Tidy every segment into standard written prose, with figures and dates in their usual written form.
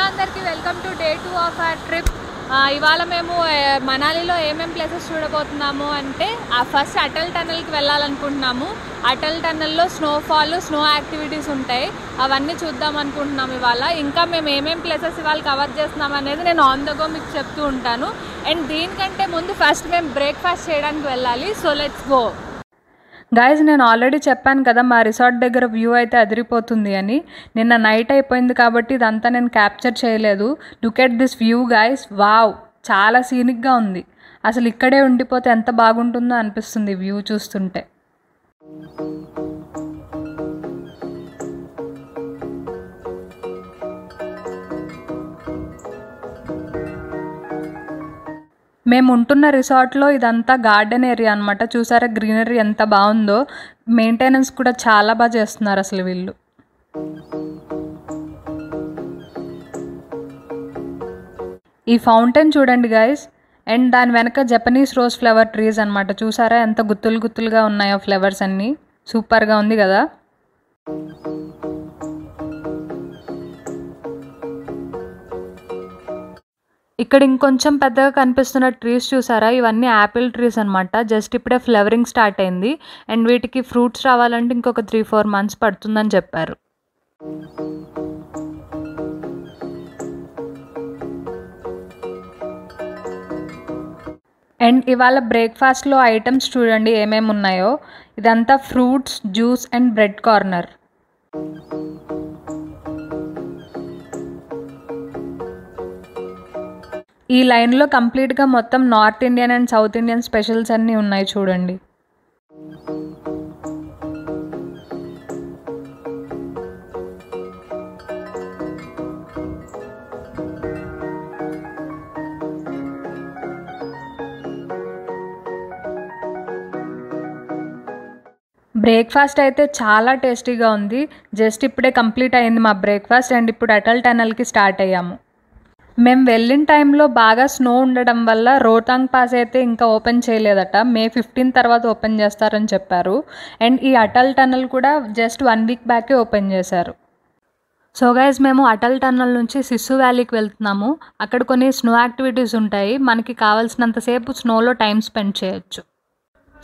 Hello అందరికీ welcome to day 2 of our trip. ఇవాళ మేము మనాలిలో ఏమేమి ప్లేసెస్ చూడబోతున్నాము అంటే ఫస్ట్ అటల్ టన్నెల్కి వెళ్ళాలనుకుంటున్నాము. అటల్ టన్నెల్లో స్నోఫాల్, స్నో యాక్టివిటీస్ ఉంటాయి, అవన్నీ చూద్దాం అనుకుంటున్నాము ఇవాళ. ఇంకా మేము ఏమేమి ప్లేసెస్ ఇవాళ కవర్ చేస్తున్నాం అనేది నేను ఆన్ ద గో మీకు చెప్తూ ఉంటాను. అండ్ దీనికంటే ముందు ఫస్ట్ మేము బ్రేక్ఫాస్ట్ చేయడానికి వెళ్ళాలి. So let's go. గైజ్, నేను ఆల్రెడీ చెప్పాను కదా మా రిసార్ట్ దగ్గర వ్యూ అయితే అదిరిపోతుంది అని. నిన్న నైట్ అయిపోయింది కాబట్టి ఇదంతా నేను క్యాప్చర్ చేయలేదు. Look at this view guys, wow, చాలా సీనిక్గా ఉంది. అసలు ఇక్కడే ఉండిపోతే ఎంత బాగుంటుందో అనిపిస్తుంది వ్యూ చూస్తుంటే. మేము ఉంటున్న రిసార్ట్లో ఇదంతా గార్డెన్ ఏరియా అనమాట. చూసారా గ్రీనరీ ఎంత బాగుందో. మెయింటెనెన్స్ కూడా చాలా బాగా చేస్తున్నారు అసలు వీళ్ళు. ఈ ఫౌంటైన్ చూడండి గైస్. అండ్ దాని వెనక జపనీస్ రోజ్ ఫ్లవర్ ట్రీస్ అనమాట. చూసారా ఎంత గుత్తులు గుత్తులుగా ఉన్నాయో ఫ్లవర్స్ అన్నీ. సూపర్గా ఉంది కదా. ఇక్కడ ఇంకొంచెం పెద్దగా కనిపిస్తున్న ట్రీస్ చూసారా, ఇవన్నీ యాపిల్ ట్రీస్ అనమాట. జస్ట్ ఇప్పుడే ఫ్లవరింగ్ స్టార్ట్ అయింది. అండ్ వీటికి ఫ్రూట్స్ రావాలంటే ఇంకొక 3-4 months పడుతుందని చెప్పారు. అండ్ ఇవాళ బ్రేక్ఫాస్ట్లో ఐటమ్స్ చూడండి ఏమేమి ఉన్నాయో. ఇదంతా fruits, juice and bread corner. ఈ లైన్లో కంప్లీట్గా మొత్తం north Indian and south Indian specials అన్నీ ఉన్నాయి చూడండి. బ్రేక్ఫాస్ట్ అయితే చాలా టేస్టీగా ఉంది. జస్ట్ ఇప్పుడే కంప్లీట్ అయింది మా బ్రేక్ఫాస్ట్. అండ్ ఇప్పుడు అటల్ టన్నెల్కి స్టార్ట్ అయ్యాము. మేము వెళ్ళిన టైంలో బాగా స్నో ఉండడం వల్ల రోహతాంగ్ పాస్ అయితే ఇంకా ఓపెన్ చేయలేదట. May 15 తర్వాత ఓపెన్ చేస్తారని చెప్పారు. అండ్ ఈ అటల్ టన్నెల్ కూడా జస్ట్ 1 week బ్యాకే ఓపెన్ చేశారు. సో గైజ్, మేము అటల్ టన్నెల్ నుంచి సిస్సు వ్యాలీకి వెళ్తున్నాము. అక్కడ కొన్ని స్నో యాక్టివిటీస్ ఉంటాయి. మనకి కావాల్సినంతసేపు స్నోలో టైం స్పెండ్ చేయొచ్చు.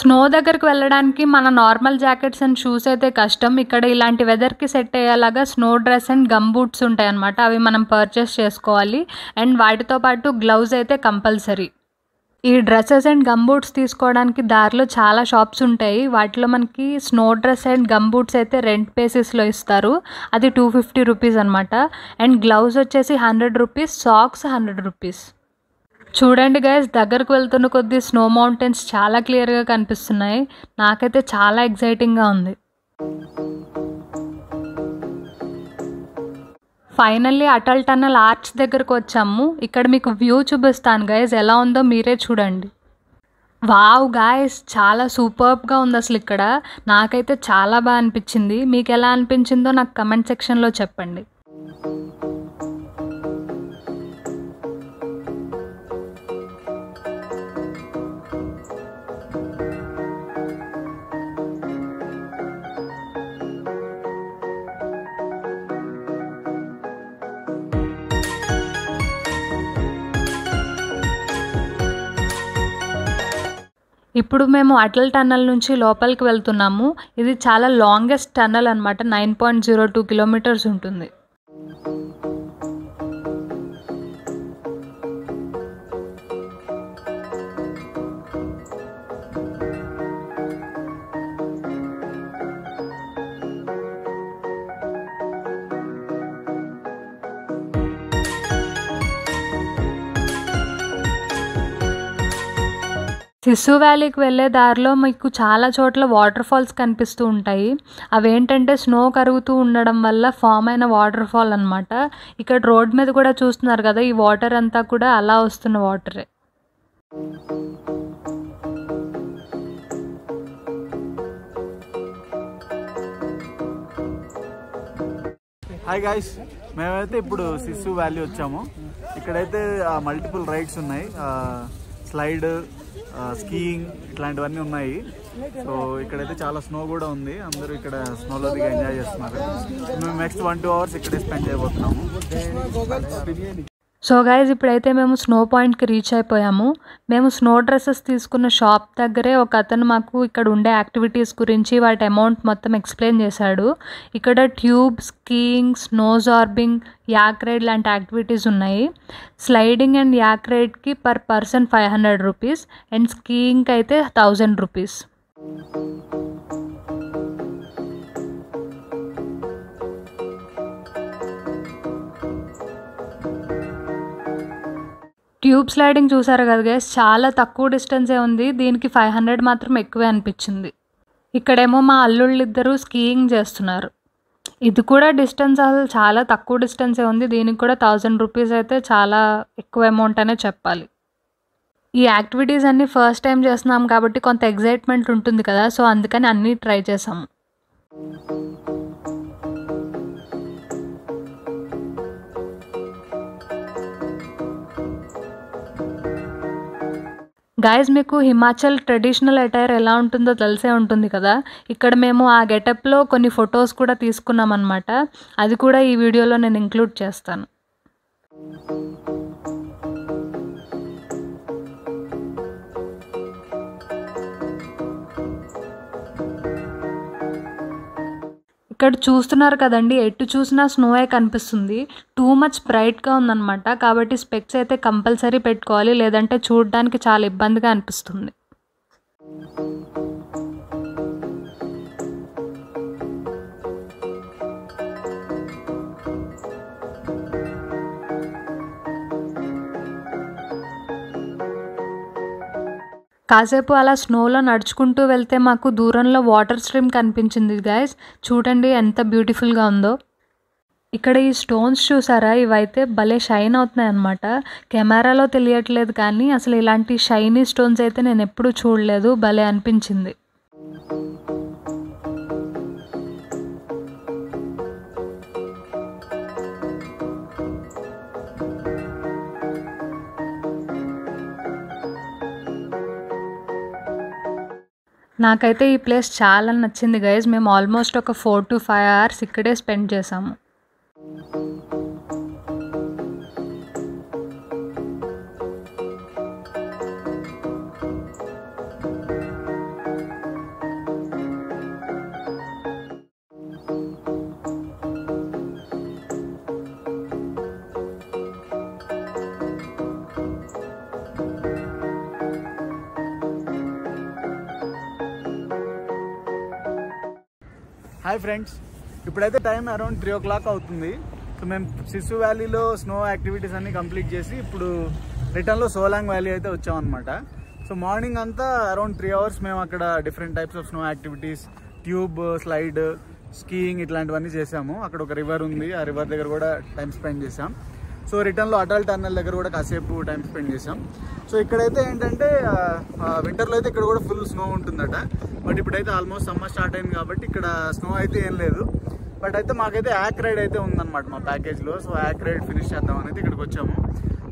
స్నో దగ్గరికి వెళ్ళడానికి మన నార్మల్ జాకెట్స్ అండ్ షూస్ అయితే కష్టం. ఇక్కడ ఇలాంటి వెదర్కి సెట్ అయ్యేలాగా snow dress and gum boots ఉంటాయి అన్నమాట. అవి మనం పర్చేస్ చేసుకోవాలి. అండ్ వాటితో పాటు గ్లౌజ్ అయితే కంపల్సరీ. ఈ డ్రెస్సెస్ అండ్ గమ్ బూట్స్ తీసుకోవడానికి దారిలో చాలా షాప్స్ ఉంటాయి. వాటిలో మనకి snow dress and gum boots అయితే రెంట్ బేసిస్లో ఇస్తారు. అది 250 రూపీస్ అనమాట. అండ్ గ్లౌజ్ వచ్చేసి 100 రూపీస్, సాక్స్ 100 రూపీస్. చూడండి గైస్, దగ్గరకు వెళ్తున్న కొద్దీ స్నో మౌంటైన్స్ చాలా క్లియర్గా కనిపిస్తున్నాయి. నాకైతే చాలా ఎగ్జైటింగ్గా ఉంది. ఫైనల్లీ అటల్ టన్నెల్ ఆర్చ్ దగ్గరకు వచ్చాము. ఇక్కడ మీకు వ్యూ చూపిస్తాను గైస్, ఎలా ఉందో మీరే చూడండి. వావ్ గాయస్, చాలా సూపర్బ్గా ఉంది అసలు ఇక్కడ. నాకైతే చాలా బాగా అనిపించింది. మీకు ఎలా అనిపించిందో నాకు కమెంట్ సెక్షన్లో చెప్పండి. ఇప్పుడు మేము అటల్ టన్నెల్ నుంచి లోపలికి వెళ్తున్నాము. ఇది చాలా లాంగెస్ట్ టన్నెల్ అనమాట. 9.02 kilometers ఉంటుంది. సిస్సు వ్యాలీకి వెళ్ళే దారిలో మీకు చాలా చోట్ల వాటర్ ఫాల్స్ కనిపిస్తూ ఉంటాయి. అవేంటంటే స్నో కరుగుతూ ఉండడం వల్ల ఫామ్ అయిన వాటర్ ఫాల్ అనమాట. ఇక్కడ రోడ్ మీద కూడా చూస్తున్నారు కదా, ఈ వాటర్ అంతా కూడా అలా వస్తున్న వాటరే. హాయ్ గాయ్స్, మేమైతే ఇప్పుడు సిస్సు వ్యాలీ వచ్చాము. ఇక్కడైతే మల్టిపుల్ రైడ్స్ ఉన్నాయి. స్లైడ్, స్కీయింగ్ ఇట్లాంటివన్నీ ఉన్నాయి. సో ఇక్కడైతే చాలా స్నో కూడా ఉంది. అందరూ ఇక్కడ స్నోలో దిగి ఎంజాయ్ చేస్తున్నారు. మేము నెక్స్ట్ 1-2 hours ఇక్కడే స్పెండ్ చేయబోతున్నాము. సో గైజ్ ఇప్పుడైతే మేము స్నో పాయింట్కి రీచ్ అయిపోయాము. మేము స్నో డ్రెస్సెస్ తీసుకున్న షాప్ దగ్గరే ఒక అతను మాకు ఇక్కడ ఉండే యాక్టివిటీస్ గురించి వాటి అమౌంట్ మొత్తం ఎక్స్ప్లెయిన్ చేశాడు. ఇక్కడ tube, skiing, snow zorbing, yak ride లాంటి యాక్టివిటీస్ ఉన్నాయి. స్లైడింగ్ అండ్ యాక్ రైడ్కి పర్ పర్సన్ 500 రూపీస్ అండ్ స్కీయింగ్కి అయితే 1000 రూపీస్. ట్యూబ్ స్లైడింగ్ చూసారు కదా గైస్, చాలా తక్కువ డిస్టెన్సే ఉంది. దీనికి 500 మాత్రం ఎక్కువే అనిపించింది. ఇక్కడేమో మా అల్లుళ్ళు ఇద్దరు స్కీయింగ్ చేస్తున్నారు. ఇది కూడా డిస్టెన్స్ అసలు చాలా తక్కువ డిస్టెన్సే ఉంది. దీనికి కూడా 1000 రూపీస్ అయితే చాలా ఎక్కువ అమౌంట్ అనే చెప్పాలి. ఈ యాక్టివిటీస్ అన్నీ ఫస్ట్ టైం చేస్తున్నాం కాబట్టి కొంత ఎగ్జైట్మెంట్ ఉంటుంది కదా, సో అందుకని అన్నీ ట్రై చేసాము. గైజ్ మీకు హిమాచల్ ట్రెడిషనల్ అటైర్ ఎలా ఉంటుందో తెలిసే ఉంటుంది కదా. ఇక్కడ మేము ఆ గెటప్లో కొన్ని ఫొటోస్ కూడా తీసుకున్నాం అన్నమాట. అది కూడా ఈ వీడియోలో నేను ఇంక్లూడ్ చేస్తాను. ఇక్కడ చూస్తున్నారు కదండి, ఎటు చూసినా స్నోయే కనిపిస్తుంది. టూ మచ్ బ్రైట్గా ఉందన్నమాట. కాబట్టి స్పెక్స్ అయితే కంపల్సరీ పెట్టుకోవాలి, లేదంటే చూడడానికి చాలా ఇబ్బందిగా అనిపిస్తుంది. కాసేపు అలా స్నోలో నడుచుకుంటూ వెళ్తే మాకు దూరంలో వాటర్ స్ట్రీమ్ కనిపించింది గైస్. చూడండి ఎంత బ్యూటిఫుల్గా ఉందో. ఇక్కడ ఈ స్టోన్స్ చూసారా, ఇవైతే భలే షైన్ అవుతున్నాయి అన్నమాట. కెమెరాలో తెలియట్లేదు కానీ అసలు ఇలాంటి షైనీ స్టోన్స్ అయితే నేను ఎప్పుడూ చూడలేదు. భలే అనిపించింది. నాకైతే ఈ ప్లేస్ చాలా నచ్చింది గైజ్. మేము ఆల్మోస్ట్ ఒక 4 to 5 hours ఇక్కడే స్పెండ్ చేసాము. హాయ్ ఫ్రెండ్స్, ఇప్పుడైతే టైం అరౌండ్ 3 o'clock అవుతుంది. సో మేము సిసు వ్యాలీలో స్నో యాక్టివిటీస్ అన్నీ కంప్లీట్ చేసి ఇప్పుడు రిటర్న్లో సోలాంగ్ వ్యాలీ అయితే వచ్చామన్నమాట. సో మార్నింగ్ అంతా అరౌండ్ 3 hours మేము అక్కడ different types of snow activities, tube, slide, skiing ఇట్లాంటివన్నీ చేసాము. అక్కడ ఒక రివర్ ఉంది, ఆ రివర్ దగ్గర కూడా టైం స్పెండ్ చేసాం. సో రిటర్న్లో అటల్ టన్నల్ దగ్గర కూడా కాసేపు టైం స్పెండ్ చేసాం. సో ఇక్కడైతే ఏంటంటే వింటర్లో అయితే ఇక్కడ కూడా ఫుల్ స్నో ఉంటుందట. బట్ ఇప్పుడైతే ఆల్మోస్ట్ సమ్మర్ స్టార్ట్ అయింది కాబట్టి ఇక్కడ స్నో అయితే ఏం లేదు. బట్ అయితే మాకైతే యాక్ రైడ్ అయితే ఉందన్నమాట మా ప్యాకేజ్లో. సో యాక్ రైడ్ ఫినిష్ చేద్దాం అనేది ఇక్కడికి వచ్చాము.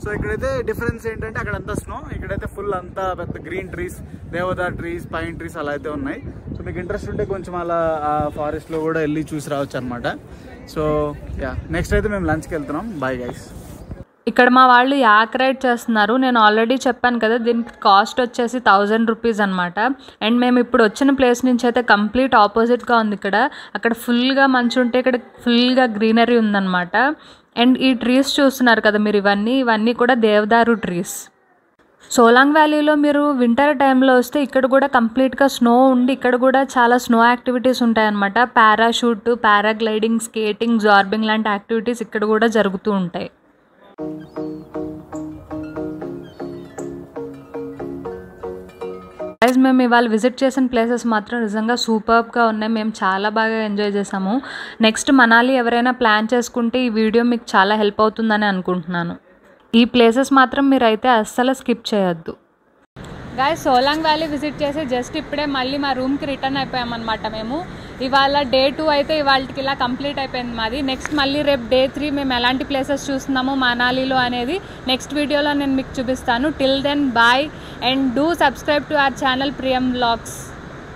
సో ఇక్కడైతే డిఫరెన్స్ ఏంటంటే అక్కడంతా స్నో, ఇక్కడైతే ఫుల్ అంతా పెద్ద green trees, deodar trees, pine trees అలా అయితే ఉన్నాయి. సో మీకు ఇంట్రెస్ట్ ఉంటే కొంచెం అలా ఆ ఫారెస్ట్లో కూడా వెళ్ళి చూసి రావచ్చు అనమాట. సో యా, నెక్స్ట్ అయితే మేము లంచ్కి వెళ్తున్నాం. Bye guys. ఇక్కడ మా వాళ్ళు యాక్ రైడ్ చేస్తున్నారు. నేను ఆల్రెడీ చెప్పాను కదా, దీనికి కాస్ట్ వచ్చేసి 1000 రూపీస్ అనమాట. అండ్ మేము ఇప్పుడు వచ్చిన ప్లేస్ నుంచి అయితే కంప్లీట్ ఆపోజిట్గా ఉంది. ఇక్కడ అక్కడ ఫుల్గా మంచు ఉంటే ఇక్కడ ఫుల్గా గ్రీనరీ ఉందన్నమాట. అండ్ ఈ ట్రీస్ చూస్తున్నారు కదా మీరు, ఇవన్నీ కూడా దేవదారు ట్రీస్. సోలాంగ్ వ్యాలీలో మీరు వింటర్ టైంలో వస్తే ఇక్కడ కూడా కంప్లీట్గా స్నో ఉండి ఇక్కడ కూడా చాలా స్నో యాక్టివిటీస్ ఉంటాయన్నమాట. పారాషూట్, పారాగ్లైడింగ్, స్కేటింగ్, జార్బింగ్ లాంటి యాక్టివిటీస్ ఇక్కడ కూడా జరుగుతూ ఉంటాయి. గైస్ మేము ఇవాళ విజిట్ చేసిన ప్లేసెస్ మాత్రం నిజంగా సూపర్బ్గా ఉన్నాయి. మేము చాలా బాగా ఎంజాయ్ చేసాము. నెక్స్ట్ మనాలి ఎవరైనా ప్లాన్ చేసుకుంటే ఈ వీడియో మీకు చాలా హెల్ప్ అవుతుందని అనుకుంటున్నాను. ఈ ప్లేసెస్ మాత్రం మీరైతే అస్సలు స్కిప్ చేయొద్దు. గైస్ సోలాంగ్ వ్యాలీ విజిట్ చేసి జస్ట్ ఇప్పుడే మళ్ళీ మా రూమ్కి రిటర్న్ అయిపోయామన్నమాట. మేము ఇవాళ డే 2 అయితే ఇవాళకి ఇలా కంప్లీట్ అయిపోయింది మాది. నెక్స్ట్ మళ్ళీ రేపు డే 3 మేము ఎలాంటి ప్లేసెస్ చూస్తున్నాము మనాలిలో అనేది నెక్స్ట్ వీడియోలో నేను మీకు చూపిస్తాను. Till then bye and do subscribe to our channel Priyam vlogs.